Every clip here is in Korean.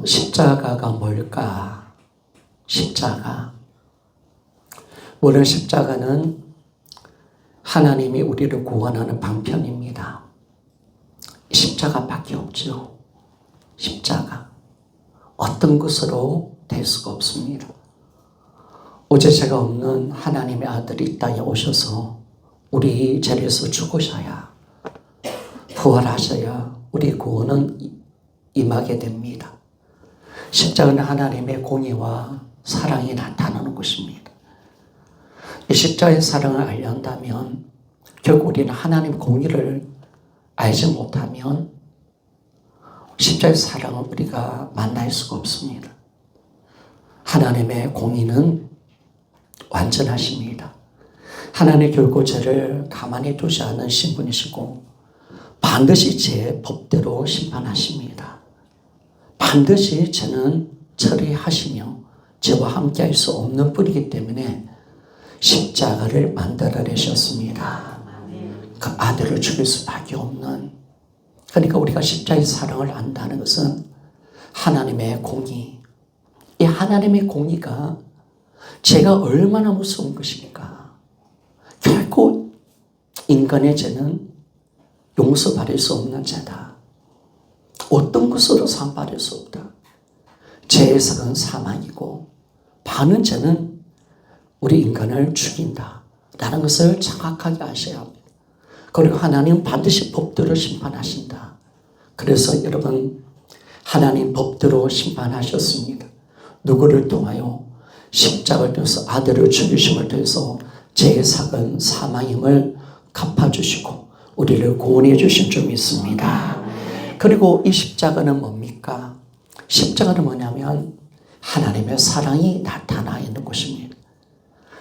십자가가 뭘까? 십자가. 물론 십자가는 하나님이 우리를 구원하는 방편입니다. 십자가밖에 없죠. 십자가. 어떤 것으로 될 수가 없습니다. 오제제가 없는 하나님의 아들이 이 땅에 오셔서 우리 자리에서 죽으셔야, 부활하셔야 우리 구원은 임하게 됩니다. 십자가는 하나님의 공의와 사랑이 나타나는 것입니다. 이 십자가의 사랑을 알려 한다면 결국 우리는 하나님의 공의를 알지 못하면 십자가의 사랑을 우리가 만날 수가 없습니다. 하나님의 공의는 완전하십니다. 하나님 결코 죄를 가만히 두지 않으신 분이시고 반드시 제 법대로 심판하십니다. 반드시 죄는 처리하시며 죄와 함께할 수 없는 분이기 때문에 십자가를 만들어내셨습니다. 그 아들을 죽일 수밖에 없는, 그러니까 우리가 십자가의 사랑을 안다는 것은 하나님의 공의, 이 하나님의 공의가 죄가 얼마나 무서운 것입니까? 결코 인간의 죄는 용서받을 수 없는 죄다. 어떤 것으로 상받을 수 없다. 죄의 삭은 사망이고 많은 죄는 우리 인간을 죽인다 라는 것을 정확하게 아셔야 합니다. 그리고 하나님은 반드시 법대로 심판하신다. 그래서 여러분, 하나님 법대로 심판하셨습니다. 누구를 통하여? 십자가를 통해서 아들을 죽이심을 통해서 죄의 삭은 사망임을 갚아주시고 우리를 구원해 주신 점이 있습니다. 그리고 이 십자가는 뭡니까? 십자가는 뭐냐면 하나님의 사랑이 나타나 있는 것입니다.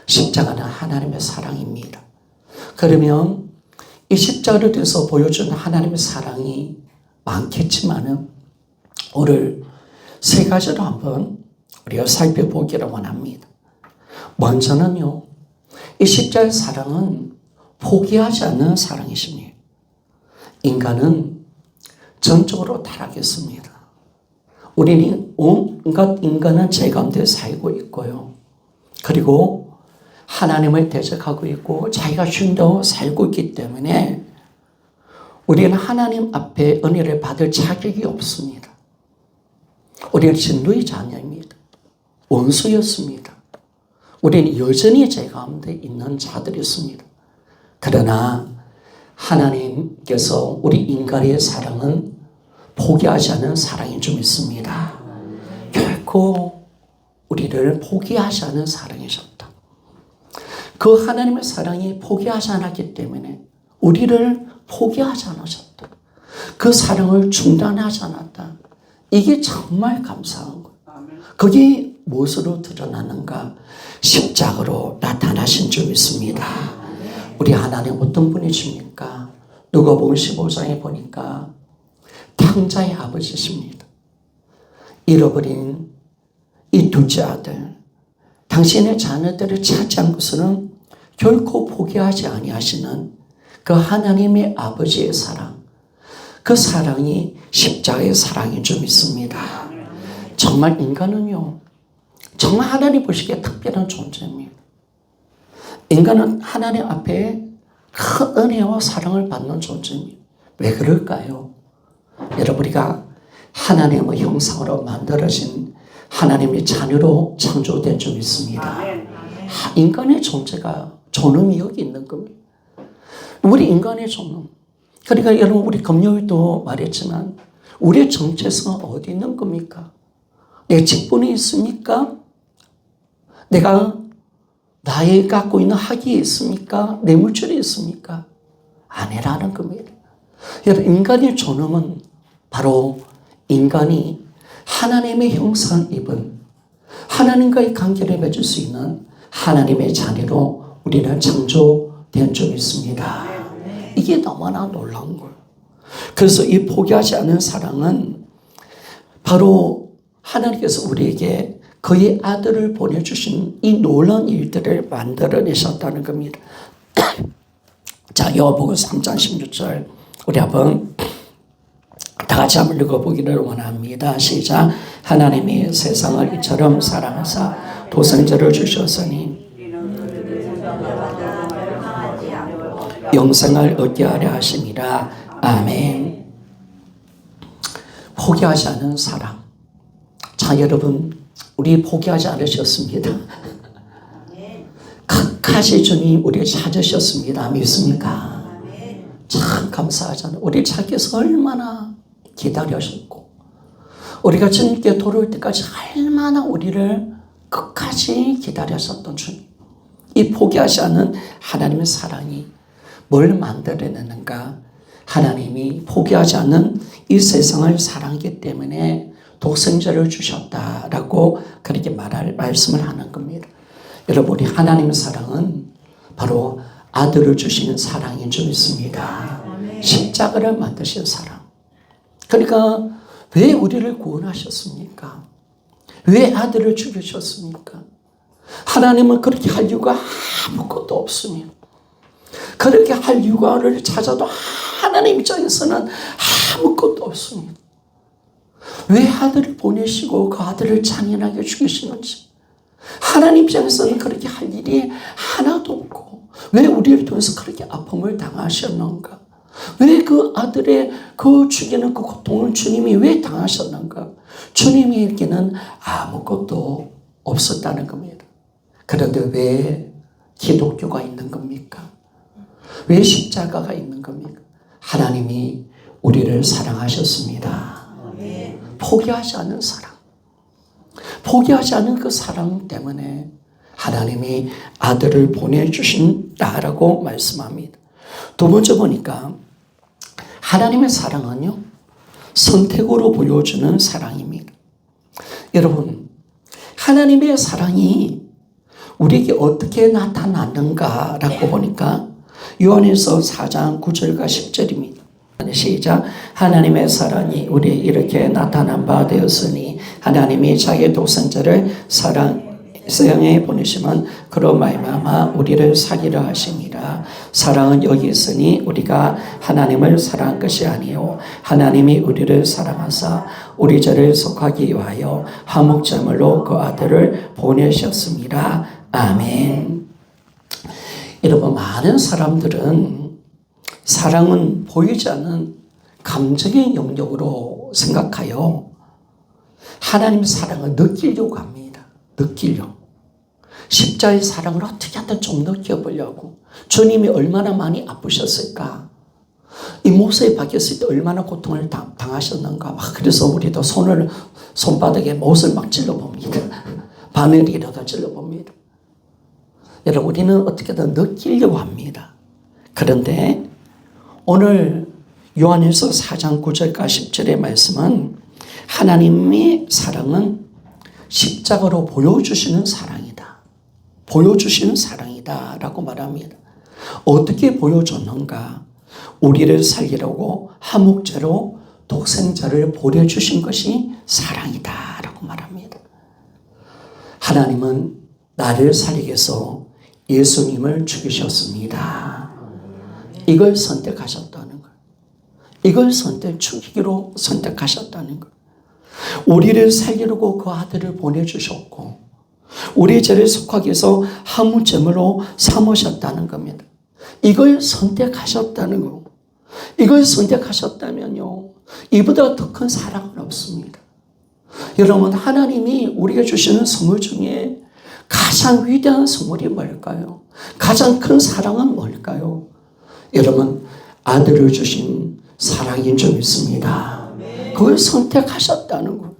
십자가는 하나님의 사랑입니다. 그러면 이 십자가를 통해서 보여준 하나님의 사랑이 많겠지만은 오늘 세 가지로 한번 우리가 살펴보기를 원합니다. 먼저는요, 이 십자가의 사랑은 포기하지 않는 사랑이십니다. 인간은 전적으로 타락했습니다. 우리는 온갖 인간은 죄 가운데 살고 있고요. 그리고 하나님을 대적하고 있고 자기가 주인되어 살고 있기 때문에 우리는 하나님 앞에 은혜를 받을 자격이 없습니다. 우리는 진노의 자녀입니다. 원수였습니다. 우리는 여전히 죄 가운데 있는 자들이었습니다. 그러나 하나님께서 우리 인간의 사랑은 포기하지 않은 사랑이 좀 있습니다. 결코 우리를 포기하지 않은 사랑이셨다. 그 하나님의 사랑이 포기하지 않았기 때문에 우리를 포기하지 않으셨다. 그 사랑을 중단하지 않았다. 이게 정말 감사한 거예요. 그게 무엇으로 드러나는가? 십자가로 나타나신 점이 있습니다. 우리 하나님 어떤 분이십니까? 누가복음 15장에 보니까 탕자의 아버지십니다. 잃어버린 이 둘째 아들, 당신의 자녀들을 차지한 것은 결코 포기하지 아니하시는 그 하나님의 아버지의 사랑, 그 사랑이 십자가의 사랑이 좀 있습니다. 정말 인간은요, 정말 하나님 보시기에 특별한 존재입니다. 인간은 하나님 앞에 큰 은혜와 사랑을 받는 존재입니다. 왜 그럴까요? 여러분, 우리가 하나님의 형상으로 만들어진 하나님의 자녀로 창조된 점이 있습니다. 인간의 존재가 존엄이 여기 있는 겁니다. 우리 인간의 존엄. 그러니까 여러분, 우리 금요일도 말했지만 우리의 정체성은 어디 있는 겁니까? 내 직분이 있습니까? 내가 나의 갖고 있는 학위에 있습니까? 내 물질이 있습니까? 아니라는 겁니다. 여러분, 인간의 존엄은 바로 인간이 하나님의 형상을 입은, 하나님과의 관계를 맺을 수 있는 하나님의 자녀로 우리는 창조된 적이 있습니다. 이게 너무나 놀라운 거예요. 그래서 이 포기하지 않는 사랑은 바로 하나님께서 우리에게 그의 아들을 보내주신 이 놀라운 일들을 만들어내셨다는 겁니다. 자, 요한복음 3장 16절 우리 한번 다 같이 같이 한번 읽어보기를 원합니다. 시작. 하나님이 세상을 이처럼 사랑하사 독생자를 주셨으니 영생을 얻게 하려 하심이라. 아멘. 포기하지 않은 사랑. 자, 여러분, 우리 포기하지 않으셨습니다. 끝까지 주님 우리를 찾으셨습니다. 믿습니까? 참 감사하잖아요. 우리 찾기위해서 얼마나 기다리셨고, 우리가 주님께 돌아올 때까지 얼마나 우리를 끝까지 기다렸었던 주님. 이 포기하지 않은 하나님의 사랑이 뭘 만들어내는가? 하나님이 포기하지 않는 이 세상을 사랑하기 때문에 독생자를 주셨다라고 그렇게 말씀을 하는 겁니다. 여러분, 우리 하나님의 사랑은 바로 아들을 주시는 사랑인 줄 믿습니다. 십자가를 만드신 사랑. 그러니까 왜 우리를 구원하셨습니까? 왜 아들을 죽이셨습니까? 하나님은 그렇게 할 이유가 아무것도 없으며, 그렇게 할 이유를 찾아도 하나님 입장에서는 아무것도 없습니다. 왜 아들을 보내시고 그 아들을 잔인하게 죽이시는지 하나님 입장에서는 그렇게 할 일이 하나도 없고, 왜 우리를 통해서 그렇게 아픔을 당하셨는가? 왜 그 아들의 그 죽이는 그 고통을 주님이 왜 당하셨는가? 주님에게는 아무것도 없었다는 겁니다. 그런데 왜 기독교가 있는 겁니까? 왜 십자가가 있는 겁니까? 하나님이 우리를 사랑하셨습니다. 포기하지 않은 사랑. 포기하지 않은 그 사랑 때문에 하나님이 아들을 보내주신다라고 말씀합니다. 두 번째 보니까 하나님의 사랑은요, 선택으로 보여주는 사랑입니다. 여러분, 하나님의 사랑이 우리에게 어떻게 나타나는가라고 보니까 요한일서 4장 9절과 10절입니다. 시작. 하나님의 사랑이 우리에 이렇게 나타난 바 되었으니 하나님이 자기의 독생자를 세상에 보내시면 그로 말미암아 우리를 살리려 하심이라. 사랑은 여기 있으니 우리가 하나님을 사랑한 것이 아니요 하나님이 우리를 사랑하사 우리 죄를 속하기 위하여 화목제물로 그 아들을 보내셨습니다. 아멘. 여러분, 많은 사람들은 사랑은 보이지 않는 감정의 영역으로 생각하여 하나님의 사랑을 느끼려고 합니다. 느끼려고. 십자의 사랑을 어떻게 하든 좀 느껴보려고. 주님이 얼마나 많이 아프셨을까? 이 못에 박혔을 때 얼마나 고통을 당하셨는가? 막 그래서 우리도 손바닥에 못을 막 찔러봅니다. 바늘이라도 찔러봅니다. 여러분, 우리는 어떻게든 느끼려고 합니다. 그런데 오늘 요한일서 4장 9절과 10절의 말씀은 하나님의 사랑은 십자가로 보여주시는 사랑이다. 보여주시는 사랑이다 라고 말합니다. 어떻게 보여줬는가? 우리를 살리려고 화목제로 독생자를 보내주신 것이 사랑이다 라고 말합니다. 하나님은 나를 살리기 위해서 예수님을 죽이셨습니다. 이걸 선택하셨다는 거예요. 이걸 죽이기로 선택하셨다는 거예요. 우리를 살리려고 그 아들을 보내주셨고, 우리 죄를 속하기 위해서 화목제물로 삼으셨다는 겁니다. 이걸 선택하셨다는 거. 이걸 선택하셨다면요, 이보다 더 큰 사랑은 없습니다. 여러분, 하나님이 우리가 주시는 선물 중에 가장 위대한 선물이 뭘까요? 가장 큰 사랑은 뭘까요? 여러분, 아들을 주신 사랑인 줄 믿습니다. 그걸 선택하셨다는 거.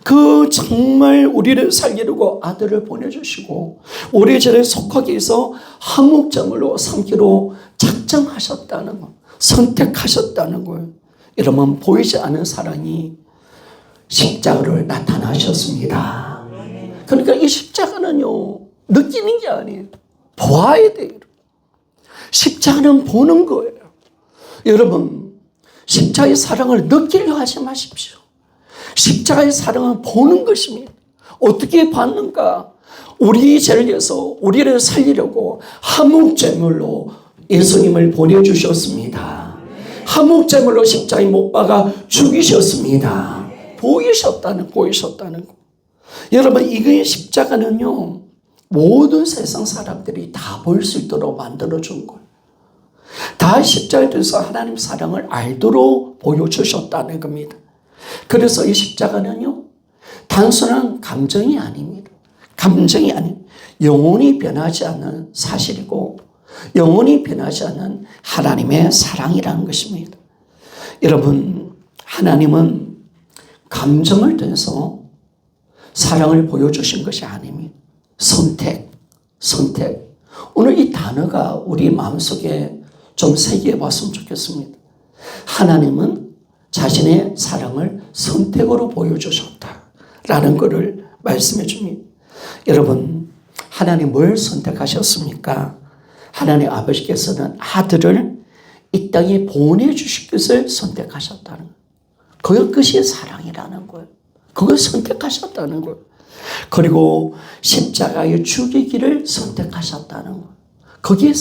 그 정말 우리를 살리려고 아들을 보내주시고 우리 죄를 속하기 위해서 화목제물로 삼기로 작정하셨다는 거. 선택하셨다는 거예요. 여러분, 보이지 않은 사랑이 십자가로 나타나셨습니다. 그러니까 이 십자가는요, 느끼는 게 아니에요. 보아야 돼요. 십자가는 보는 거예요. 여러분, 십자가의 사랑을 느끼려 하지 마십시오. 십자가의 사랑은 보는 것입니다. 어떻게 봤는가? 우리 죄를 위해서 우리를 살리려고 화목제물로 예수님을 보내주셨습니다. 한목제물로 십자가에 못 박아 죽이셨습니다. 보이셨다는 거. 여러분, 이거의 십자가는요, 모든 세상 사람들이 다 볼 수 있도록 만들어준 거예요. 다 십자가에 대해서 하나님 사랑을 알도록 보여주셨다는 겁니다. 그래서 이 십자가는요, 단순한 감정이 아닙니다. 감정이 아닌 영원히 변하지 않는 사실이고 영원히 변하지 않는 하나님의 사랑이라는 것입니다. 여러분, 하나님은 감정을 통해서 사랑을 보여주신 것이 아닙니다. 선택. 오늘 이 단어가 우리 마음속에 좀 새겨 봤으면 좋겠습니다. 하나님은 자신의 사랑을 선택으로 보여주셨다라는 것을 말씀해 줍니다. 여러분, 하나님 뭘 선택하셨습니까? 하나님 아버지께서는 아들을 이 땅에 보내주실 것을 선택하셨다는 거예요. 그것이 사랑이라는 거예요. 그걸 선택하셨다는 거예요. 그리고 십자가에 죽이기를 선택하셨다는 거예요. 그게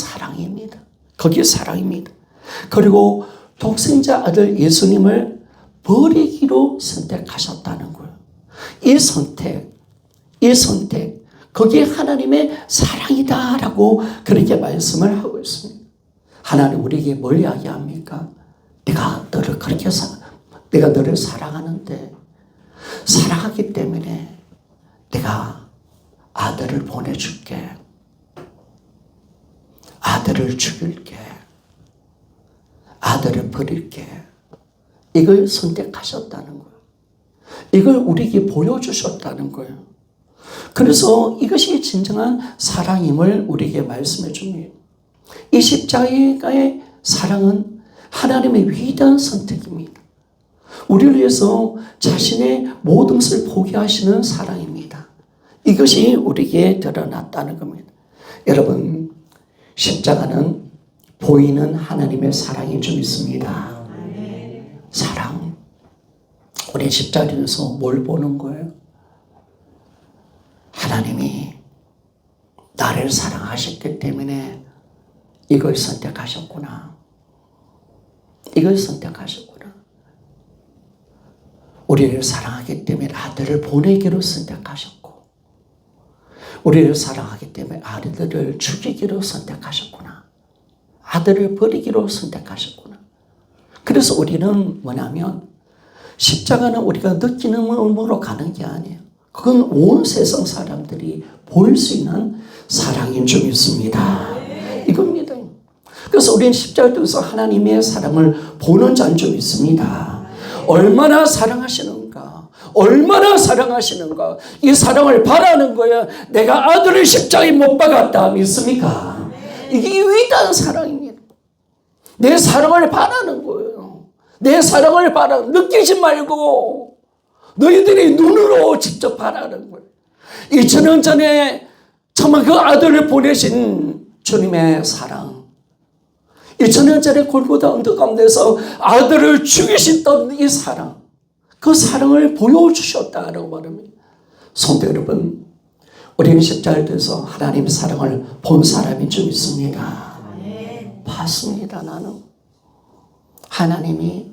사랑입니다. 그리고 독생자 아들 예수님을 버리기로 선택하셨다는 거예요. 이 선택, 그게 하나님의 사랑이다라고 그렇게 말씀을 하고 있습니다. 하나님 우리에게 뭘 이야기합니까? 내가 너를 사랑하는데, 사랑하기 때문에 내가 아들을 보내줄게. 아들을 죽일게. 아들을 버릴게. 이걸 선택하셨다는 거예요. 이걸 우리에게 보여주셨다는 거예요. 그래서 이것이 진정한 사랑임을 우리에게 말씀해 줍니다. 이 십자가의 사랑은 하나님의 위대한 선택입니다. 우리를 위해서 자신의 모든 것을 포기하시는 사랑입니다. 이것이 우리에게 드러났다는 겁니다. 여러분, 십자가는 보이는 하나님의 사랑인 줄 믿습니다. 사랑. 우리 십자가에서 뭘 보는 거예요? 하나님이 나를 사랑하셨기 때문에 이걸 선택하셨구나. 우리를 사랑하기 때문에 아들을 보내기로 선택하셨고, 우리를 사랑하기 때문에 아들을 죽이기로 선택하셨구나. 아들을 버리기로 선택하셨구나. 그래서 우리는 뭐냐면, 십자가는 우리가 느끼는 마음으로 가는 게 아니에요. 그건 온 세상 사람들이 볼 수 있는 사랑인 줄 믿습니다. 이겁니다. 그래서 우리는 십자가를 통해서 하나님의 사랑을 보는 자인 줄 믿습니다. 얼마나 사랑하시는가. 이 사랑을 바라는 거야. 내가 아들을 십자가에 못 박았다. 믿습니까? 이게 위대한 사랑입니다. 내 사랑을 바라는 거예요. 느끼지 말고 너희들이 눈으로 직접 바라는 거예요. 2000년 전에 정말 그 아들을 보내신 주님의 사랑, 2000년 전에 골고다 언덕 가운데서 아들을 죽이셨던 이 사랑, 그 사랑을 보여주셨다라고 말합니다. 성도 여러분, 우리는 십자가에 대해서 하나님의 사랑을 본 사람인 줄 믿습니다. 봤습니다. 나는 하나님이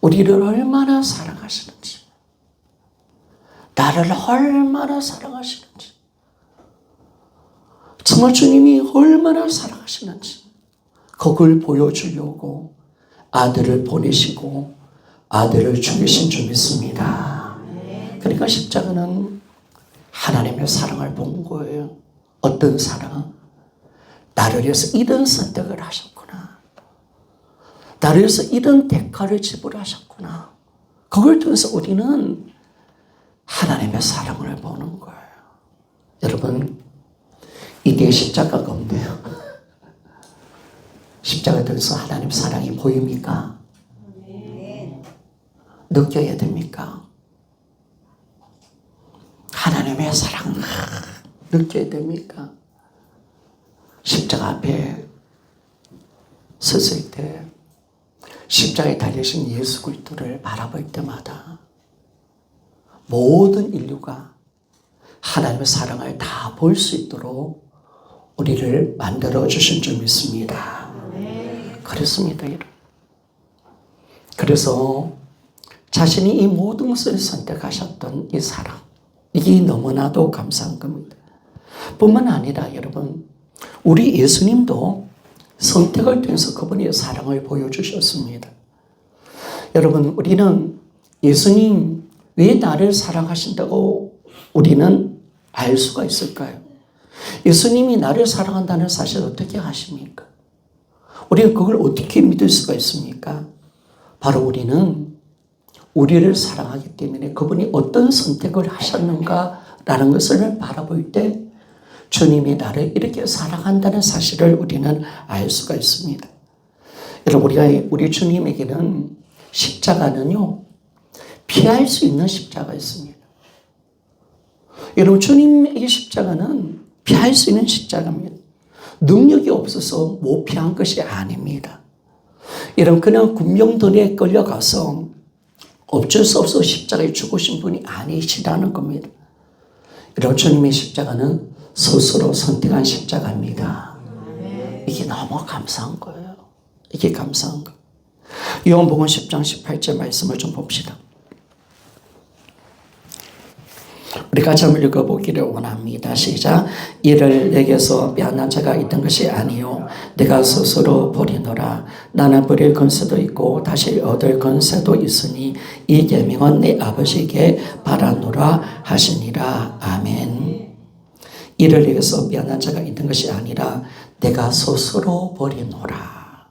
우리를 얼마나 사랑하시는지, 나를 얼마나 사랑하시는지, 정말 주님이 얼마나 사랑하시는지 그걸 보여주려고 아들을 보내시고 아들을 죽이신 줄 믿습니다. 그러니까 십자가는 하나님의 사랑을 본 거예요. 어떤 사랑? 나를 위해서 이런 선택을 하셨구나. 나를 위해서 이런 대가를 지불하셨구나. 그걸 통해서 우리는 하나님의 사랑을 보는 거예요. 여러분, 이게 십자가가 없네요. 십자가에 통해서 하나님 사랑이 보입니까? 느껴야 됩니까? 하나님의 사랑 느껴야 됩니까? 십자가 앞에 섰을 때 십자가에 달리신 예수 그리스도를 바라볼 때마다 모든 인류가 하나님의 사랑을 다 볼 수 있도록 우리를 만들어 주신 줄 믿습니다. 그렇습니다. 그래서 자신이 이 모든 것을 선택하셨던 이 사랑, 이게 너무나도 감사한 겁니다. 뿐만 아니라 여러분, 우리 예수님도 선택을 통해서 그분의 사랑을 보여주셨습니다. 여러분, 우리는 예수님 왜 나를 사랑하신다고 우리는 알 수가 있을까요? 예수님이 나를 사랑한다는 사실을 어떻게 아십니까? 우리가 그걸 어떻게 믿을 수가 있습니까? 바로 우리는 우리를 사랑하기 때문에 그분이 어떤 선택을 하셨는가라는 것을 바라볼 때 주님이 나를 이렇게 사랑한다는 사실을 우리는 알 수가 있습니다. 여러분, 우리 주님에게는 십자가는요, 피할 수 있는 십자가 있습니다. 여러분, 주님의 십자가는 피할 수 있는 십자가입니다. 능력이 없어서 못 피한 것이 아닙니다. 여러분, 그냥 군병들에 끌려가서 어쩔 수 없어 십자가에 죽으신 분이 아니시라는 겁니다. 여러분, 주님의 십자가는 스스로 선택한 십자가입니다. 이게 너무 감사한 거예요. 이게 감사한 거. 요한복음 10장 18절 말씀을 좀 봅시다. 우리 같이 한번 읽어보기를 원합니다. 시작. 이를 내게서 빼앗는 자가 있던 것이 아니요 내가 스스로 버리노라. 나는 버릴 권세도 있고 다시 얻을 권세도 있으니 이 계명은 내 아버지께 바라노라 하시니라. 아멘. 이를 내게서 빼앗는 자가 있던 것이 아니라 내가 스스로 버리노라.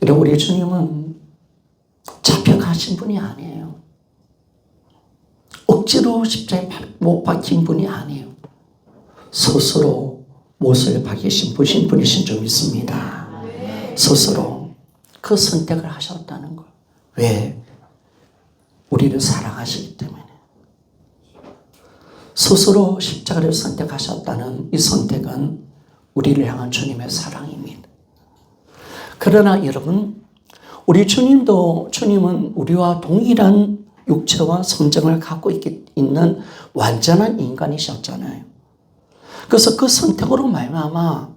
여러분, 우리 주님은 잡혀가신 분이 아니에요. 억지로 십자가에 못 박힌 분이 아니에요. 스스로 못을 박이신 분이신 줄 믿습니다. 스스로 그 선택을 하셨다는 걸. 왜? 우리를 사랑하시기 때문에. 스스로 십자가를 선택하셨다는 이 선택은 우리를 향한 주님의 사랑입니다. 그러나 여러분, 우리 주님은 우리와 동일한 육체와 성정을 갖고 있는 완전한 인간이셨잖아요. 그래서 그 선택으로 말미암아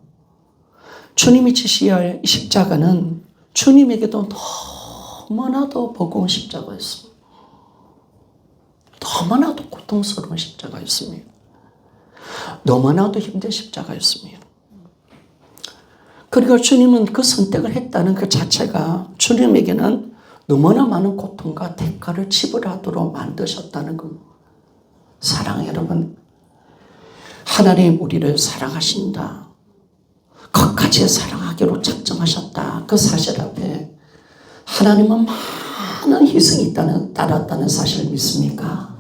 주님이 지시해야 할 십자가는 주님에게도 너무나도 버거운 십자가였습니다. 너무나도 고통스러운 십자가였습니다. 너무나도 힘든 십자가였습니다. 그러니까 주님은 그 선택을 했다는 그 자체가 주님에게는 너무나 많은 고통과 대가를 지불하도록 만드셨다는 겁니다. 사랑 여러분, 하나님 우리를 사랑하신다. 끝까지 사랑하기로 작정하셨다. 그 사실 앞에 하나님은 많은 희생이 따랐다는 사실을 믿습니까?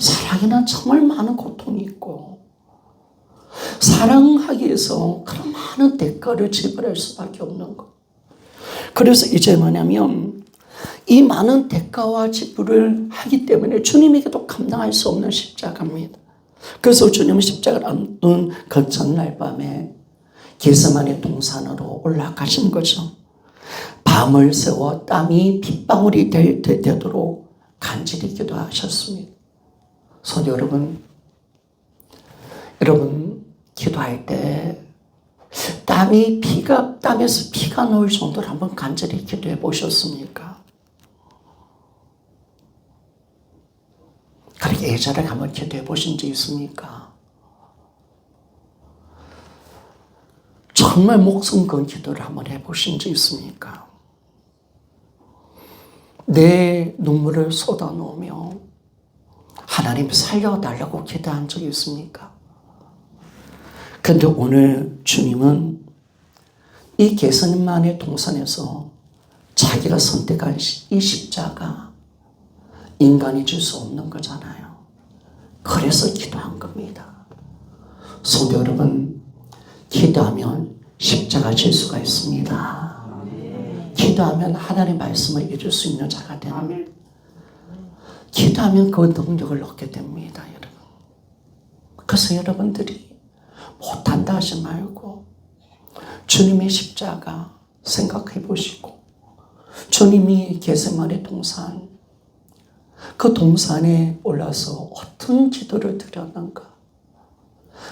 사랑에는 정말 많은 고통이 있고 사랑하기 위해서 그런 많은 대가를 지불할 수밖에 없는 것. 그래서 이제 뭐냐면 이 많은 대가와 지불을 하기 때문에 주님에게도 감당할 수 없는 십자가입니다. 그래서 주님은 십자가를 안둔 그 전날 밤에 겟세마네 동산으로 올라가신 거죠. 밤을 새워 땀이 빗방울이 되도록 간절히 기도하셨습니다. 그래서 여러분 기도할 때 땀에서 피가 나올 정도로 한번 간절히 기도해 보셨습니까? 그렇게 예전에 한번 기도해 보신 적 있습니까? 정말 목숨 건 기도를 한번 해보신 적 있습니까? 내 눈물을 쏟아놓으며 하나님 살려달라고 기도한 적이 있습니까? 그런데 오늘 주님은 이 겟세마네 동산에서 자기가 선택한 이 십자가 인간이 줄 수 없는 거잖아요. 그래서 기도한 겁니다. 성도 여러분, 기도하면 십자가 질 수가 있습니다. 기도하면 하나님의 말씀을 이룰 수 있는 자가 됩니다. 기도하면 그 능력을 얻게 됩니다, 여러분. 그래서 여러분들이 못한다 하지 말고 주님의 십자가 생각해 보시고 주님이 겟세마네 동산 그 동산에 올라서 어떤 기도를 드렸는가,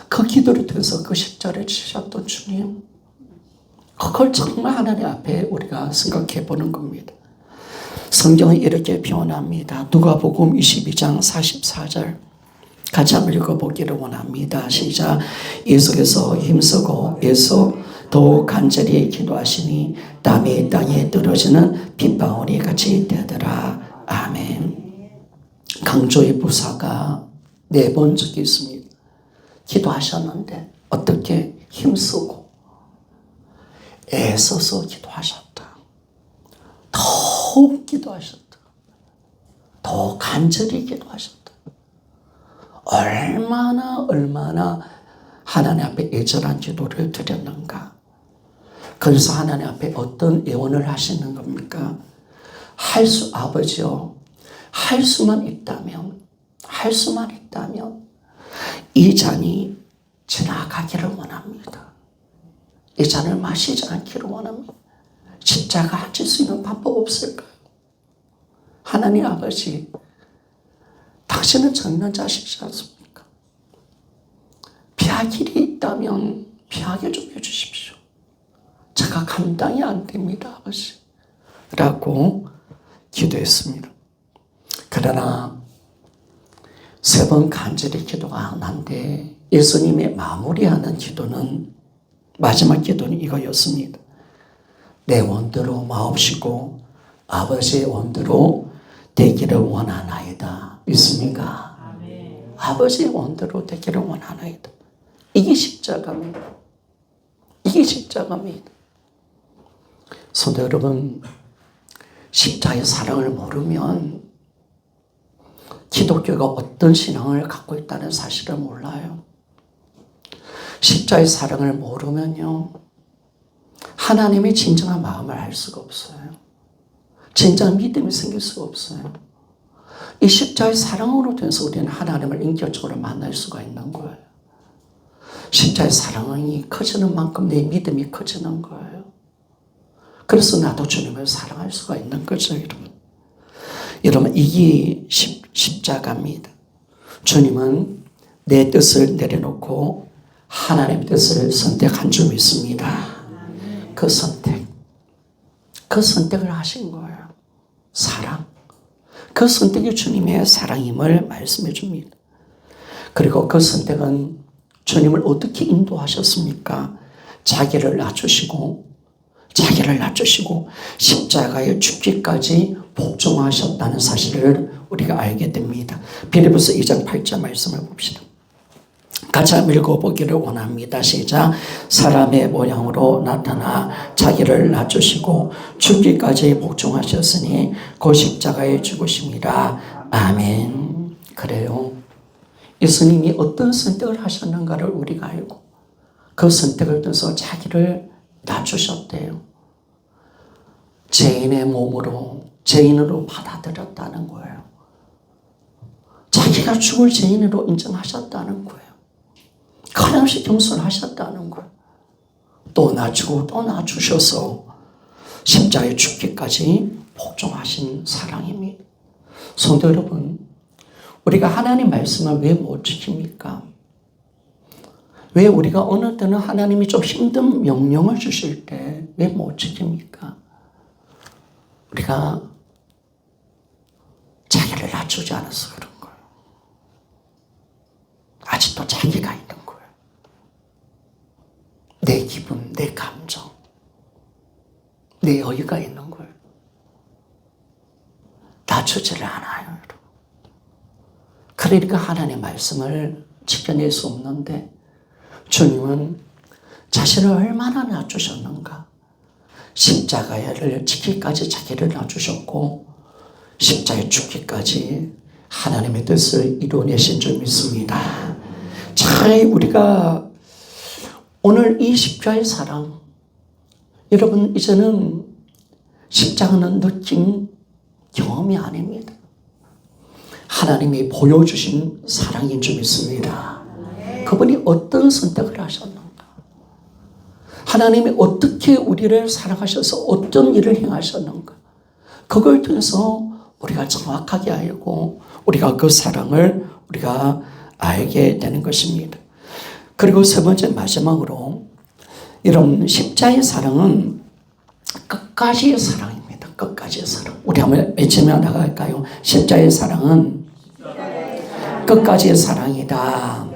그 기도를 통해서 그 십자가를 지셨던 주님, 그걸 정말 하나님 앞에 우리가 생각해 보는 겁니다. 성경은 이렇게 표현합니다. 누가복음 22장 44절 같이 한번 읽어보기를 원합니다. 시작. 예수께서 힘쓰고 애써 더욱 간절히 기도하시니 땀이 땅에 떨어지는 빗방울이 같이 되더라. 아멘. 강조의 부사가 4번 적혀 있습니다. 기도하셨는데 어떻게 힘쓰고 애써서 기도하셨다. 더욱 기도하셨다. 더 간절히 기도하셨다. 얼마나 하나님 앞에 애절한 기도를 드렸는가. 그래서 하나님 앞에 어떤 예언을 하시는 겁니까? 아버지요, 할 수만 있다면 이 잔이 지나가기를 원합니다. 이 잔을 마시지 않기를 원합니다. 십자가 하실 수 있는 방법 없을까요? 하나님 아버지, 당신은 전능자시지 않습니까? 피할 길이 있다면 피하게 좀 해주십시오. 제가 감당이 안 됩니다, 아버지. 라고 기도했습니다. 그러나 3번 간절히 기도가 안 한데 예수님의 마무리하는 기도는, 마지막 기도는 이거였습니다. 내 원대로 마옵시고 아버지의 원대로 되기를 원하나이다. 믿습니까? 아멘. 아버지의 원대로 되기를 원하나이다. 이게 십자가입니다. 이게 십자가입니다. 성도 여러분, 십자가의 사랑을 모르면 기독교가 어떤 신앙을 갖고 있다는 사실을 몰라요. 십자가의 사랑을 모르면요, 하나님의 진정한 마음을 알 수가 없어요. 진정한 믿음이 생길 수가 없어요. 이 십자가의 사랑으로 통해서 우리는 하나님을 인격적으로 만날 수가 있는 거예요. 십자가의 사랑이 커지는 만큼 내 믿음이 커지는 거예요. 그래서 나도 주님을 사랑할 수가 있는 거죠, 여러분. 여러분, 이게 십자가입니다. 주님은 내 뜻을 내려놓고 하나님의 뜻을 선택한 줄 믿습니다. 그 선택을 하신 거예요. 사랑. 그 선택이 주님의 사랑임을 말씀해 줍니다. 그리고 그 선택은 주님을 어떻게 인도하셨습니까? 자기를 낮추시고 십자가에 죽기까지 복종하셨다는 사실을 우리가 알게 됩니다. 빌립보서 2장 8절 말씀을 봅시다. 같이 한번 읽어보기를 원합니다. 시작. 사람의 모양으로 나타나 자기를 낮추시고 죽기까지 복종하셨으니 그 십자가에 죽으심이라. 아멘. 그래요. 예수님이 어떤 선택을 하셨는가를 우리가 알고 그 선택을 통해서 자기를 낮추셨대요. 죄인의 몸으로, 죄인으로 받아들였다는 거예요. 자기가 죽을 죄인으로 인정하셨다는 거예요. 끊임없이 겸손하셨다는 거예요. 또 낮추고 또 낮추셔서 십자가에 죽기까지 복종하신 사랑입니다. 성도 여러분, 우리가 하나님 말씀을 왜 못 지킵니까? 왜 우리가 어느 때는 하나님이 좀 힘든 명령을 주실 때 왜 못 지킵니까? 우리가 자기를 낮추지 않아서 그런 거예요. 아직도 자기가 있는 거예요. 내 기분, 내 감정, 내 여유가 있는 거예요. 낮추지를 않아요, 여러분. 그러니까 하나님의 말씀을 지켜낼 수 없는데 주님은 자신을 얼마나 낮추셨는가. 십자가를 지키기까지 자기를 낮추셨고 십자가에 죽기까지 하나님의 뜻을 이루어내신 줄 믿습니다. 잘 우리가 오늘 이 십자가의 사랑, 여러분 이제는 십자가는 느낀 경험이 아닙니다. 하나님이 보여주신 사랑인 줄 믿습니다. 그분이 어떤 선택을 하셨는가? 하나님이 어떻게 우리를 사랑하셔서 어떤 일을 행하셨는가? 그걸 통해서 우리가 정확하게 알고 우리가 그 사랑을 우리가 알게 되는 것입니다. 그리고 세 번째 마지막으로 여러분 십자가의 사랑은 끝까지의 사랑입니다. 끝까지의 사랑. 우리 한번 외치며 나갈까요? 십자가의 사랑은 끝까지의 사랑이다.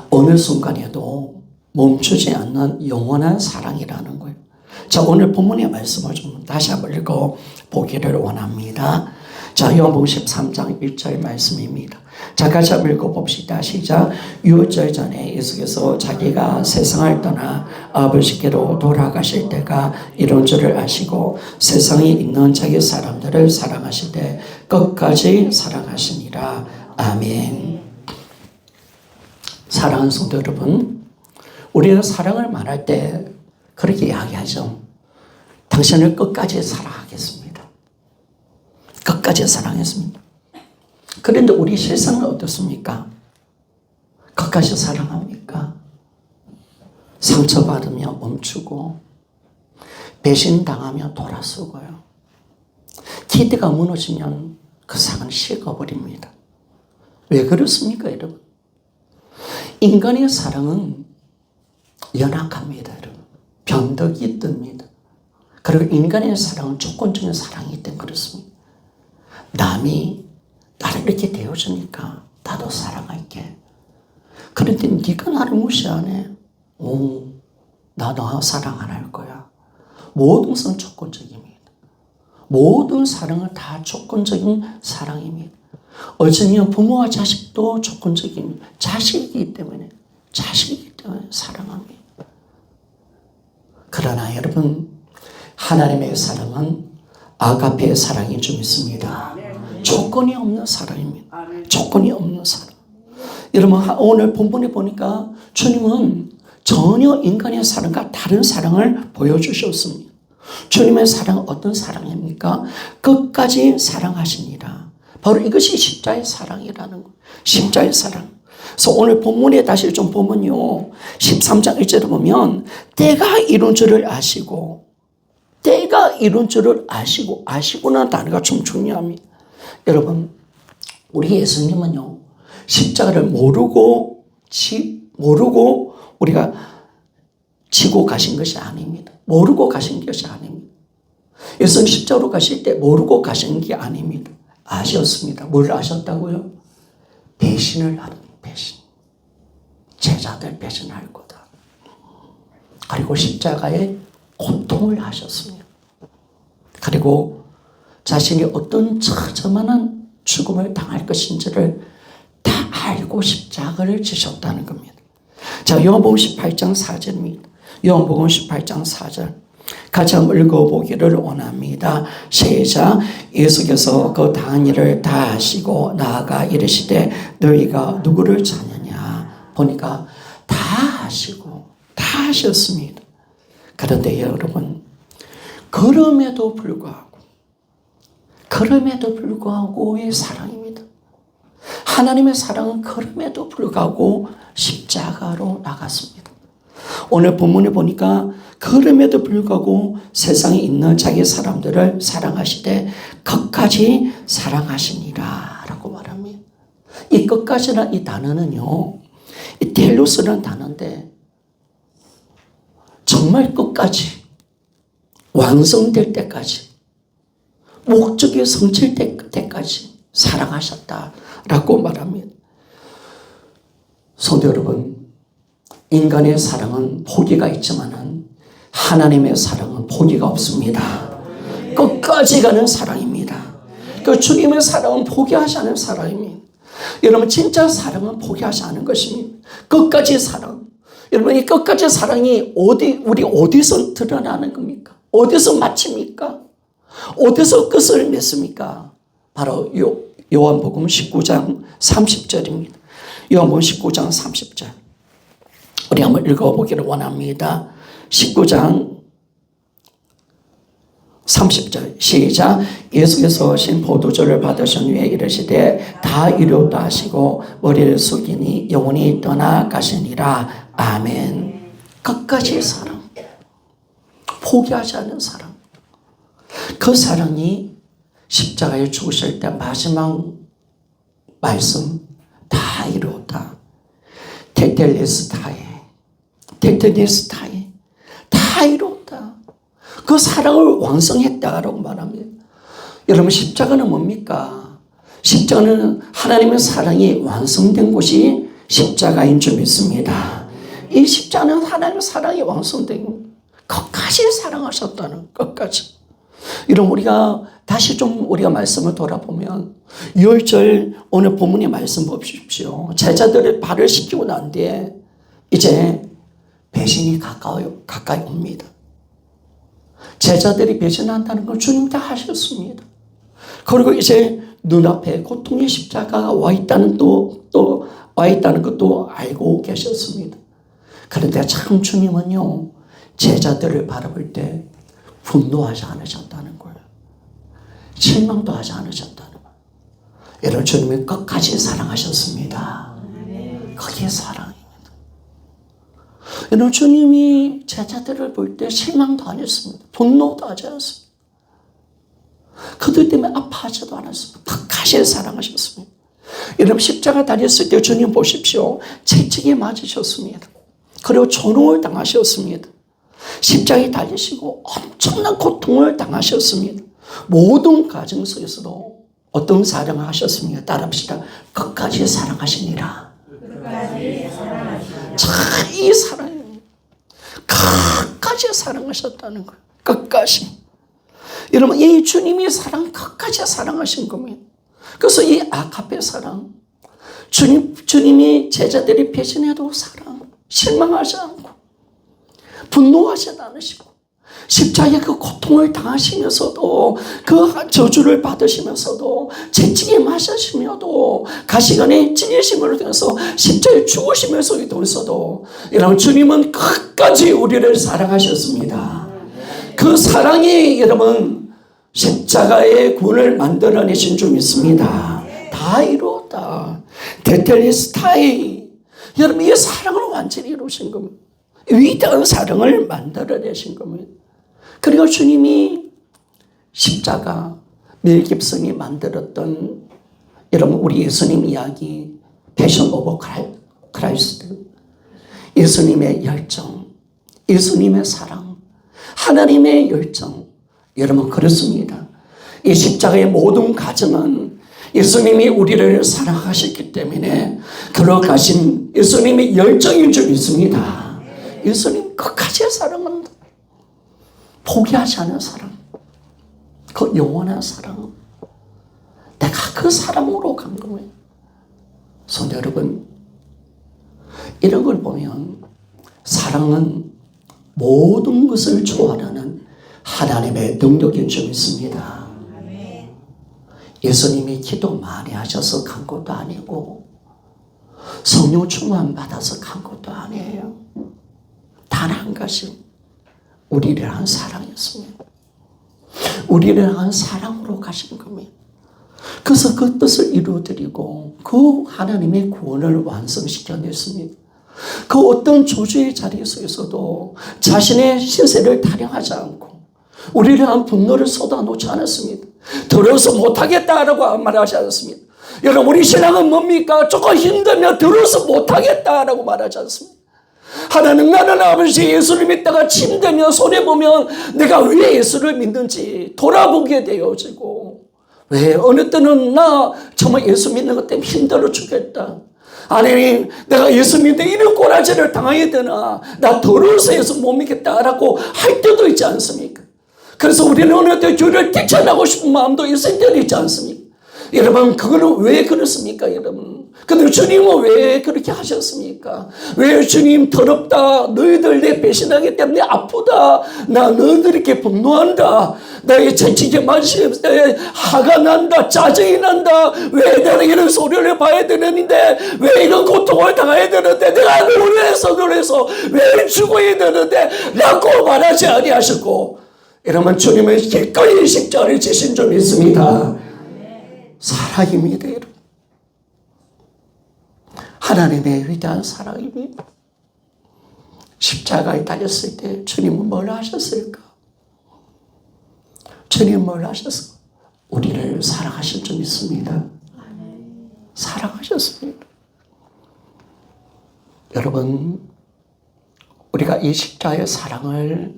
어느 순간에도 멈추지 않는 영원한 사랑이라는 거예요. 자, 오늘 본문의 말씀을 좀 다시 한번 읽어보기를 원합니다. 자, 요한복음 13장 1절 말씀입니다. 자, 같이 한번 읽어봅시다. 시작. 유월절 전에 예수께서 자기가 세상을 떠나 아버지께로 돌아가실 때가 이런 줄을 아시고 세상에 있는 자기 사람들을 사랑하실 때 끝까지 사랑하시니라. 아멘. 사랑하는 성도 여러분, 우리는 사랑을 말할 때 그렇게 이야기하죠. 당신을 끝까지 사랑하겠습니다. 끝까지 사랑했습니다. 그런데 우리 세상은 어떻습니까? 끝까지 사랑합니까? 상처받으면 멈추고 배신당하면 돌아서고요. 기대가 무너지면 그 사랑은 식어버립니다. 왜 그렇습니까, 여러분? 인간의 사랑은 연약합니다, 여러분. 변덕이 뜹니다. 그리고 인간의 사랑은 조건적인 사랑이기 때문에 그렇습니다. 남이 나를 이렇게 대해주니까 나도 사랑할게. 그런데 네가 나를 무시하네. 나 너 사랑 안 할 거야. 모든 것은 조건적입니다. 모든 사랑은 다 조건적인 사랑입니다. 어쩌면 부모와 자식도 조건적입니다. 자식이기 때문에 사랑합니다. 그러나 여러분, 하나님의 사랑은 아가페의 사랑이 좀 있습니다. 조건이 없는 사랑입니다. 조건이 없는 사랑. 여러분, 오늘 본문에 보니까 주님은 전혀 인간의 사랑과 다른 사랑을 보여주셨습니다. 주님의 사랑은 어떤 사랑입니까? 끝까지 사랑하시니라. 바로 이것이 십자의 사랑이라는 거예요. 십자의 사랑. 그래서 오늘 본문에 다시 좀 보면요. 13장 1절에 보면 때가 이룬 줄을 아시고 때가 이룬 줄을 아시고는 단어가 좀 중요합니다. 여러분, 우리 예수님은요, 십자가를 모르고 우리가 지고 가신 것이 아닙니다. 모르고 가신 것이 아닙니다. 예수님 십자가로 가실 때 모르고 가신 게 아닙니다. 아셨습니다. 뭘 아셨다고요? 배신을 하는 배신. 제자들 배신할 거다. 그리고 십자가에 고통을 하셨습니다. 그리고 자신이 어떤 처참한 죽음을 당할 것인지를 다 알고 십자가를 지셨다는 겁니다. 자, 요한복음 18장 4절입니다. 요한복음 18장 4절. 같이 한번 읽어보기를 원합니다. 시작. 예수께서 그 당한 일을 다 하시고 나아가 이르시되 너희가 누구를 찾느냐. 보니까 다 하시고 다 하셨습니다. 그런데 여러분, 그럼에도 불구하고의 사랑입니다. 하나님의 사랑은 그럼에도 불구하고 십자가로 나갔습니다. 오늘 본문에 보니까 그럼에도 불구하고 세상에 있는 자기 사람들을 사랑하시되 끝까지 사랑하시니라 라고 말합니다. 이 끝까지라는 이 단어는요, 이 텔루스라는 단어인데 정말 끝까지 완성될 때까지 목적이 성취될 때까지 사랑하셨다라고 말합니다. 성도 여러분, 인간의 사랑은 포기가 있지만은 하나님의 사랑은 포기가 없습니다. 끝까지 가는 사랑입니다. 그 주님의 사랑은 포기하지 않은 사랑입니다. 여러분, 진짜 사랑은 포기하지 않은 것입니다. 끝까지 사랑. 여러분, 이 끝까지 사랑이 우리 어디서 드러나는 겁니까? 어디서 마칩니까? 어디서 끝을 맺습니까? 바로 요한복음 19장 30절입니다. 요한복음 19장 30절. 우리 한번 읽어보기를 원합니다. 19장 30절 시작. 예수께서 신 포도주를 받으신 후에 이르시되 다 이루었다 하시고 머리를 숙이니 영혼이 떠나가시니라. 아멘. 끝까지 사랑. 포기하지 않는 사랑. 그 사랑이 십자가에 죽으실 때 마지막 말씀 다 이루었다. 테텔레스타에 다 이루었다. 그 사랑을 완성했다라고 말합니다. 여러분, 십자가는 뭡니까? 십자가는 하나님의 사랑이 완성된 곳이 십자가인 줄 믿습니다. 이 십자가는 하나님의 사랑이 완성된 끝까지 사랑하셨다는 끝까지. 이런 우리가 다시 좀 우리가 말씀을 돌아보면 6절 오늘 본문의 말씀 보십시오. 제자들을 발을 씻기고 난 뒤에 이제 배신이 가까이 옵니다. 제자들이 배신한다는 걸 주님 다 하셨습니다. 그리고 이제 눈앞에 고통의 십자가가 와 있다는 것도 알고 계셨습니다. 그런데 참 주님은요, 제자들을 바라볼 때 분노하지 않으셨다는 거예요. 실망도 하지 않으셨다는 거예요. 여러분, 주님이 끝까지 사랑하셨습니다. 그게 사랑입니다. 여러분, 주님이 제자들을 볼 때 실망도 안 했습니다. 분노도 하지 않았습니다. 그들 때문에 아파하지도 않았습니다. 끝까지 사랑하셨습니다. 여러분, 십자가 달렸을 때 주님 보십시오. 채찍에 맞으셨습니다. 그리고 조롱을 당하셨습니다. 십자가에 달리시고 엄청난 고통을 당하셨습니다. 모든 가정 속에서도 어떤 사랑을 하셨습니까? 따라합시다. 끝까지 사랑하시니라. 자, 이 사랑입니다. 끝까지 사랑하셨다는 거예요. 끝까지. 여러분, 이 주님이 사랑 끝까지 사랑하신 겁니다. 그래서 이 아가페 사랑, 주님이 제자들이 배신해도 사랑, 실망하지 않고 분노하지 않으시고 십자가의 그 고통을 당하시면서도 그 저주를 받으시면서도 채찍에 맞으시며도 가시관에 찔리심을 통해서 십자가에 죽으시면서도 여러분, 주님은 끝까지 우리를 사랑하셨습니다. 그 사랑이 여러분 십자가의 구원을 만들어내신 줄 믿습니다. 다 이루었다. 테텔레스타이. 여러분, 이 사랑을 완전히 이루신 겁니다. 위대한 사랑을 만들어내신 겁니다. 그리고 주님이 십자가, 멜 깁슨이 만들었던 여러분, 우리 예수님 이야기, 패션 오브 크라이스트, 예수님의 열정, 예수님의 사랑, 하나님의 열정. 여러분, 그렇습니다. 이 십자가의 모든 과정은 예수님이 우리를 사랑하셨기 때문에 걸어가신 예수님의 열정인 줄 믿습니다. 예수님 끝까지 사랑한다. 포기하지 않은 사랑, 그 영원한 사랑, 내가 그 사랑으로 간 거예요. 그래서 여러분, 이런 걸 보면 사랑은 모든 것을 초월하는 하나님의 능력인 줄 믿습니다. 예수님이 기도 많이 하셔서 간 것도 아니고 성령 충만 받아서 간 것도 아니에요. 단 한 가지, 우리를 향한 사랑이었습니다. 우리를 향한 사랑으로 가신 겁니다. 그래서 그 뜻을 이루어드리고 그 하나님의 구원을 완성시켜냈습니다. 그 어떤 조주의 자리 속에서도 자신의 신세를 타령하지 않고 우리를 향한 분노를 쏟아놓지 않았습니다. 들어서 못하겠다라고 말하지 않았습니다. 여러분, 우리 신앙은 뭡니까? 조금 힘들면 들어서 못하겠다라고 말하지 않습니다. 하나님, 나는 아버지 예수를 믿다가 힘들면 손해보면 내가 왜 예수를 믿는지 돌아보게 되어지고, 왜 어느 때는 나 정말 예수 믿는 것 때문에 힘들어 죽겠다. 아니, 내가 예수 믿는데 이런 꼬라지를 당해야 되나? 나 더러워서 예수 못 믿겠다라고 할 때도 있지 않습니까? 그래서 우리는 어느 때 주를 뛰쳐나고 싶은 마음도 있을 때도 있지 않습니까? 여러분, 그거는 왜 그렇습니까, 여러분? 근데 주님은 왜 그렇게 하셨습니까? 왜 주님 더럽다, 너희들 내 배신하기 때문에 아프다, 나 너희들에게 분노한다, 나의 채찍에 맞으면서 화가 난다, 짜증이 난다, 왜 내가 이런 소리를 봐야 되는데, 왜 이런 고통을 당해야 되는데, 내가 노래해서 왜 죽어야 되는데 라고 말하지 아니하셨고, 여러분, 주님은 기꺼이 십자가를 지신 줄 믿습니다. 사랑입니다, 여러분. 하나님의 위대한 사랑입니다. 십자가에 달렸을 때 주님은 뭘 하셨을까? 주님은 뭘 하셨을까? 우리를 사랑하신 줄 믿습니다. 사랑하셨습니다. 여러분, 우리가 이 십자가의 사랑을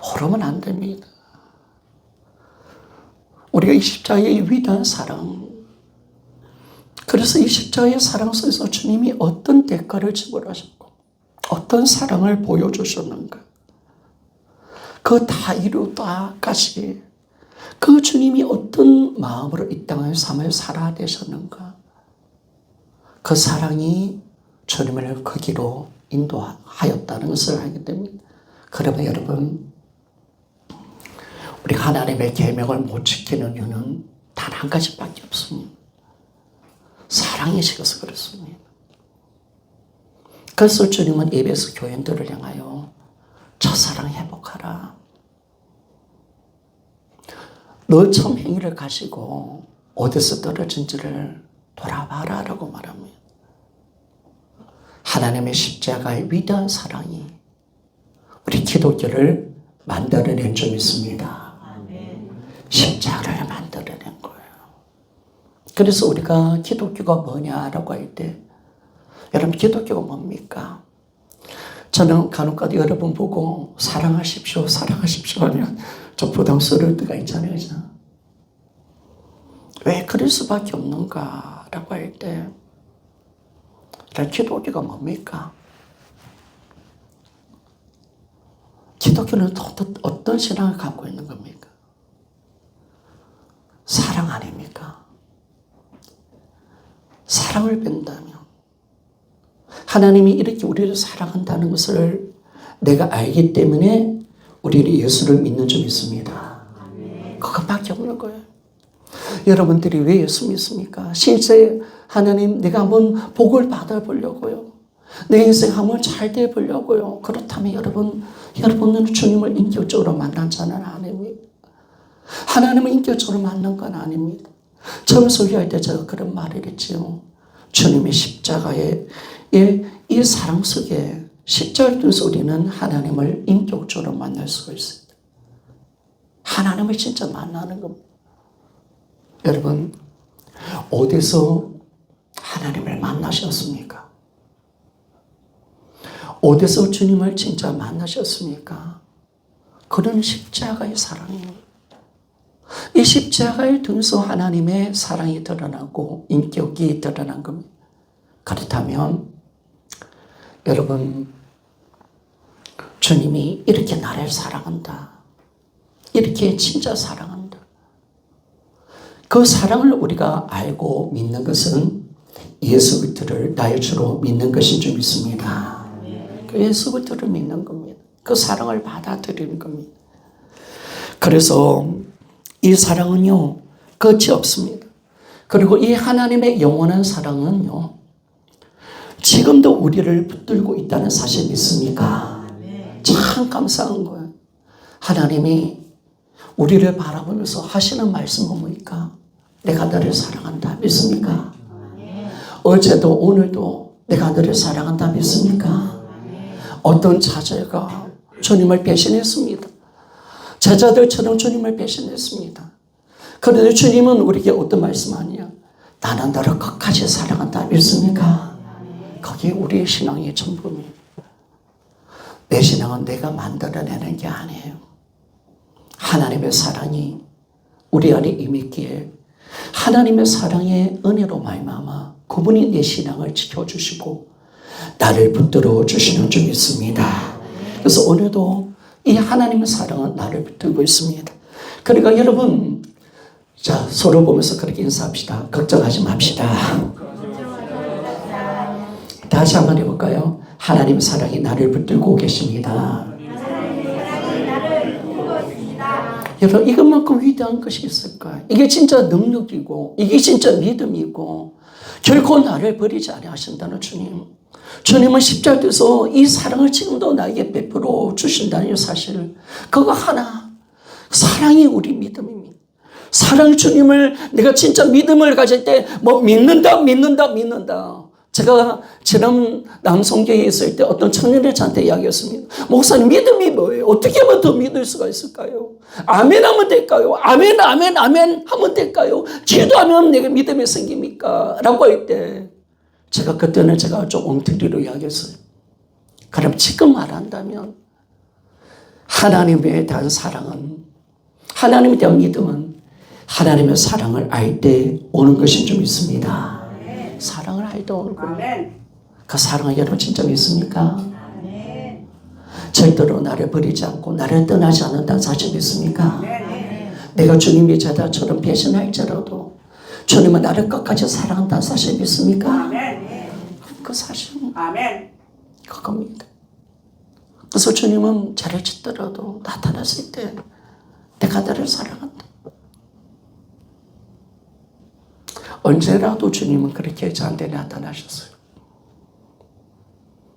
모르면 안 됩니다. 우리가 이 십자가의 위대한 사랑, 그래서 이 십자가의 사랑 속에서 주님이 어떤 대가를 지불하셨고 어떤 사랑을 보여주셨는가, 그 다 이루다까지 그 주님이 어떤 마음으로 이 땅의 삶을 살아야 되셨는가, 그 사랑이 주님을 그 길로 인도하였다는 것을 알게 됩니다. 그러면 여러분, 우리가 하나님의 계명을 못 지키는 이유는 단 한 가지밖에 없습니다. 사랑이 식어서 그렇습니다. 그래서 주님은 에베소 교인들을 향하여 첫사랑 회복하라. 너 처음 행위를 가지고 어디서 떨어진지를 돌아봐라 라고 말합니다. 하나님의 십자가의 위대한 사랑이 우리 기독교를 만들어낸 줄 믿습니다. 십자가를 만들어낸 거예요. 그래서 우리가 기독교가 뭐냐라고 할 때, 여러분 기독교가 뭡니까? 저는 간혹가다 여러분 보고 사랑하십시오, 사랑하십시오 하면 좀 부담스러울 때가 있잖아요. 왜 그럴 수밖에 없는가라고 할 때, 기독교가 뭡니까? 기독교는 어떤 신앙을 갖고 있는 겁니까? 사랑 아닙니까? 사랑을 뺀다면, 하나님이 이렇게 우리를 사랑한다는 것을 내가 알기 때문에 우리는 예수를 믿는 줄 믿습니다. 그것밖에 없는 거예요. 여러분들이 왜 예수 믿습니까? 실제 하나님, 내가 한번 복을 받아보려고요. 내 인생 한번 잘 되어보려고요. 그렇다면 여러분은 주님을 인격적으로 만난 자는 아닙니다. 하나님을 인격적으로 만난 건 아닙니다. 처음 소개할 때 제가 그런 말을 했지요. 주님의 십자가의 이 사랑 속에 십자가를 통해서 우리는 하나님을 인격적으로 만날 수가 있습니다. 하나님을 진짜 만나는 겁니다. 여러분, 어디서 하나님을 만나셨습니까? 어디서 주님을 진짜 만나셨습니까? 그런 십자가의 사랑입니다. 이 십자가를 통해서 하나님의 사랑이 드러나고 인격이 드러난 겁니다. 그렇다면 여러분, 주님이 이렇게 나를 사랑한다, 이렇게 진짜 사랑한다, 그 사랑을 우리가 알고 믿는 것은 예수 그리스도를 나의 주로 믿는 것인 줄 믿습니다. 그 예수 그리스도를 믿는 겁니다. 그 사랑을 받아들이는 겁니다. 그래서 이 사랑은요, 끝이 없습니다. 그리고 이 하나님의 영원한 사랑은요, 지금도 우리를 붙들고 있다는 사실 믿습니까? 참 감사한 거예요. 하나님이 우리를 바라보면서 하시는 말씀은 뭡니까? 내가 너를 사랑한다 믿습니까? 어제도 오늘도 내가 너를 사랑한다 믿습니까? 어떤 자제가 주님을 배신했습니다. 제자들처럼 주님을 배신했습니다. 그런데 주님은 우리에게 어떤 말씀하냐? 나는 너를 끝까지 사랑한다 믿습니까? 그게 우리의 신앙의 전부입니다. 내 신앙은 내가 만들어내는 게 아니에요. 하나님의 사랑이 우리 안에 임했기에 하나님의 사랑의 은혜로 말미암아 그분이 내 신앙을 지켜주시고 나를 붙들어 주시는 줄 믿습니다. 그래서 오늘도 이 하나님의 사랑은 나를 붙들고 있습니다. 그러니까 여러분, 자, 서로 보면서 그렇게 인사합시다. 걱정하지 맙시다. 다시 한번 해볼까요? 하나님의 사랑이 나를 붙들고 계십니다. 여러분, 이것만큼 위대한 것이 있을까요? 이게 진짜 능력이고 이게 진짜 믿음이고 결코 나를 버리지 아니하신다는 주님. 주님은 십자가에서 이 사랑을 지금도 나에게 베풀어 주신다는 사실, 그거 하나, 사랑이 우리 믿음입니다. 사랑 주님을 내가 진짜 믿음을 가질 때 뭐 믿는다. 제가 지난 남성교회에 있을 때 어떤 청년이 저한테 이야기했습니다. 목사님, 믿음이 뭐예요? 어떻게 하면 더 믿을 수가 있을까요? 아멘 하면 될까요? 아멘 하면 될까요? 기도하면 내게 믿음이 생깁니까? 라고 할 때 그때는 제가 좀 엉터리로 이야기했어요. 그럼 지금 말한다면 하나님에 대한 사랑은, 하나님에 대한 믿음은 하나님의 사랑을 알 때 오는 것이 좀 있습니다. 사랑을 알 때 오는 거예요. 그 사랑을 여러분 진짜 믿습니까? 절대로 나를 버리지 않고 나를 떠나지 않는다는 사실 믿습니까? 내가 주님의 제자처럼 배신할지라도 주님은 나를 끝까지 사랑한다는 사실 믿습니까? 그 사실은 그겁니다. 그래서 주님은 죄를 짓더라도 나타났을 때 내가 나를 사랑한다. 언제라도 주님은 그렇게 저한테 나타나셨어요.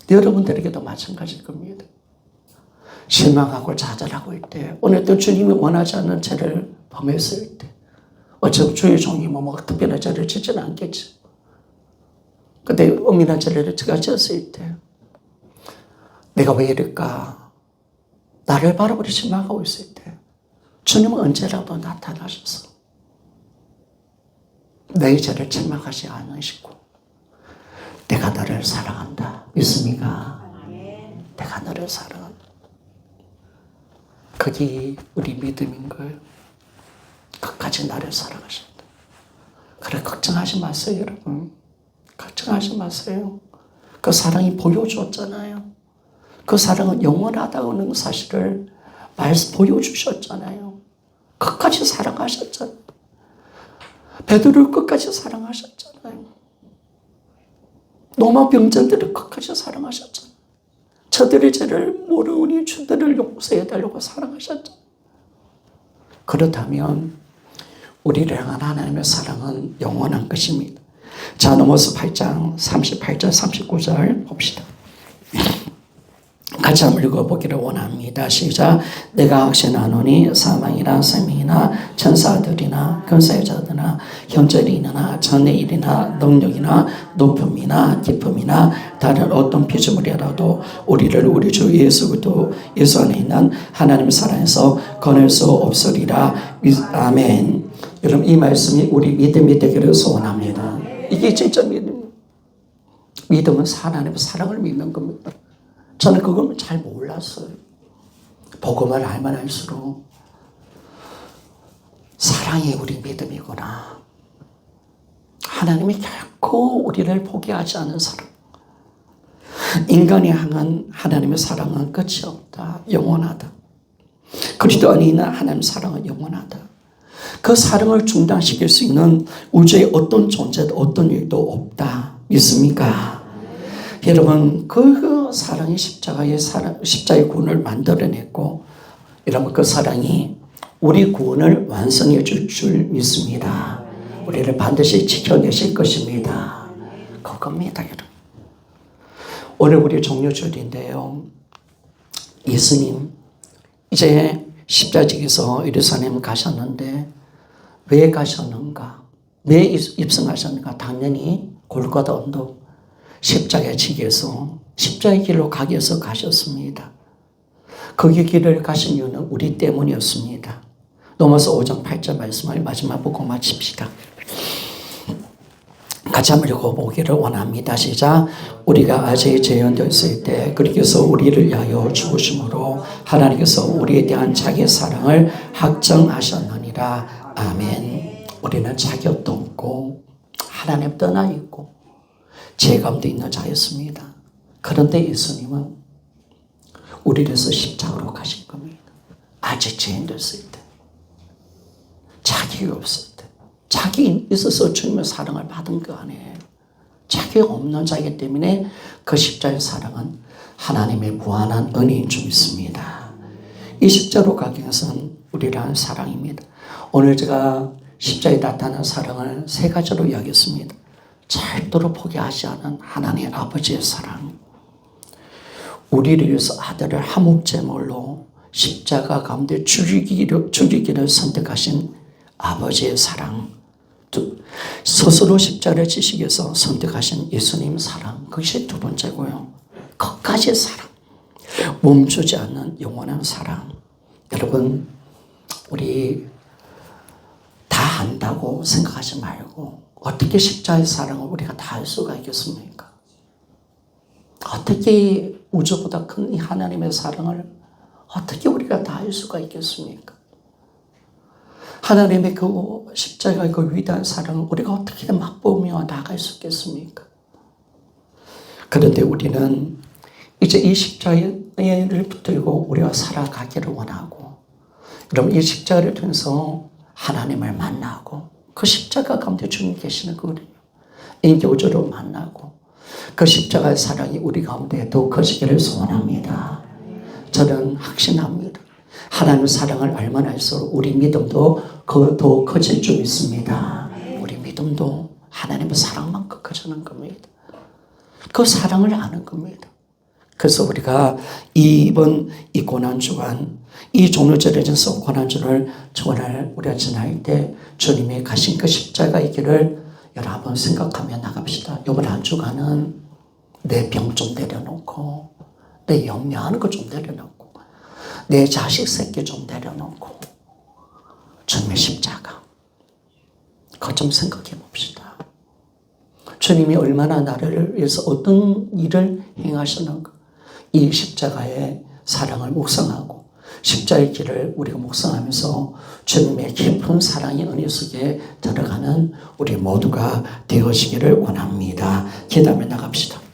여러분들에게도 마찬가지일 겁니다. 실망하고 좌절하고 있을 때, 오늘도 주님이 원하지 않는 죄를 범했을 때, 어차피 주의 종이 뭐 특별한 죄를 짓지는 않겠지. 근데 엄밀한 죄를 제가 지었을 때, 내가 왜 이럴까? 나를 바라보고 실망하고 있을 때, 주님은 언제라도 나타나셔서 내 죄를 책망하지 않으시고, 내가 너를 사랑한다. 믿습니까? 내가 너를 사랑한다. 그게 우리 믿음인 거예요. 끝까지 나를 사랑하신다. 그래, 걱정하지 마세요, 여러분. 걱정하지 마세요. 그 사랑이 보여줬잖아요. 그 사랑은 영원하다는 사실을 보여주셨잖아요. 끝까지 사랑하셨잖아요. 베드로를 끝까지 사랑하셨잖아요. 로마 병정들을 끝까지 사랑하셨잖아요. 저들의 죄를 모르니 주들을 용서해달라고 사랑하셨잖아요. 그렇다면 우리를 향한 하나님의 사랑은 영원한 것입니다. 자, 넘어서 8장 38절 39절 봅시다. 같이 한번 읽어보기를 원합니다. 시작. 내가 확신하노니 사망이나 생명이나 천사들이나 권세자들이나 현재일이나 전내일이나 능력이나 높음이나 깊음이나 다른 어떤 피조물이라도 우리를 우리 주 예수 안에 있는 하나님의 사랑에서 거늘 수 없으리라. 아멘. 여러분, 이 말씀이 우리 믿음이 되기를 소원합니다. 이게 진짜 믿음. 믿음은 하나님의 사랑을 믿는 겁니다. 저는 그걸 잘 몰랐어요. 복음을 알면 알수록 사랑이 우리 믿음이구나. 하나님이 결코 우리를 포기하지 않은 사랑. 인간이 향한 하나님의 사랑은 끝이 없다. 영원하다. 그리스도 안에 있는 하나님의 사랑은 영원하다. 그 사랑을 중단시킬 수 있는 우주의 어떤 존재도 어떤 일도 없다. 믿습니까? 여러분, 그 사랑이 십자가의 구원을 만들어냈고, 여러분, 그 사랑이 우리 구원을 완성해 줄 줄 믿습니다. 우리를 반드시 지켜내실 것입니다. 그겁니다, 여러분. 오늘 우리 종료절인데요. 예수님, 이제 십자직에서 예루살렘 가셨는데, 왜 가셨는가? 왜 입성하셨는가? 당연히 골고다 언덕, 십자가의 지기에서 십자가의 길로 가기 위해서 가셨습니다. 거기 길을 가신 이유는 우리 때문이었습니다. 넘어서 5장 8절 말씀을 마지막 보고 마칩시다. 같이 한번 읽어보기를 원합니다. 시작. 우리가 아직 죄인되었을 때 그리스도께서 우리를 위하여 죽으심으로 하나님께서 우리에 대한 자기의 사랑을 확정하셨느니라. 아멘. 우리는 자격도 없고 하나님 떠나 있고 죄 가운데 있는 자였습니다. 그런데 예수님은 우리를 위해서 십자가로 가신 겁니다. 아직 죄인 됐을 때, 자격이 없을 때, 자격이 있어서 주님의 사랑을 받은 거 아니에요. 자격이 없는 자이기 때문에 그 십자가의 사랑은 하나님의 무한한 은혜인 줄 믿습니다. 이 십자가로 가기 위해서는 우리를 한 사랑입니다. 오늘 제가 십자가에 나타난 사랑을 세 가지로 이야기했습니다. 절대로 포기하지 않은 하나님의 아버지의 사랑, 우리를 위해서 아들을 한목제물로 십자가 가운데 죽이기를 선택하신 아버지의 사랑, 스스로 십자가를 지시기 위해서 선택하신 예수님 사랑, 그것이 두 번째고요. 끝까지의 사랑, 멈추지 않는 영원한 사랑. 여러분, 우리 다 안다고 생각하지 말고 어떻게 십자가의 사랑을 우리가 다 알 수가 있겠습니까? 어떻게 우주보다 큰 이 하나님의 사랑을 어떻게 우리가 다 할 수가 있겠습니까? 하나님의 그 십자가의 그 위대한 사랑을 우리가 어떻게 맛보며 나갈 수 있겠습니까? 그런데 우리는 이제 이 십자가를 붙들고 우리가 살아가기를 원하고, 여러분 이 십자가를 통해서 하나님을 만나고 그 십자가 가운데 주님 계시는 그 인교조로 만나고 그 십자가의 사랑이 우리 가운데 더 커지기를 소원합니다. 저는 확신합니다. 하나님의 사랑을 알면 알수록 우리 믿음도 더 커질 줄 믿습니다. 우리 믿음도 하나님의 사랑만큼 커지는 겁니다. 그 사랑을 아는 겁니다. 그래서 우리가 이번 이 고난주간, 이 종료절에 전서 고난주를 우리가 지날 때 주님이 가신 그 십자가의 길을 여러분 생각하며 나갑시다. 이번 한 주간은 내 병 좀 내려놓고, 내 염려하는 거 좀 내려놓고, 내 자식 새끼 좀 내려놓고, 주님의 십자가, 그거 좀 생각해 봅시다. 주님이 얼마나 나를 위해서 어떤 일을 행하셨는가, 이 십자가의 사랑을 묵상하고 십자가의 길을 우리가 묵상하면서 주님의 깊은 사랑의 은혜 속에 들어가는 우리 모두가 되어지기를 원합니다. 기도하며 나갑시다.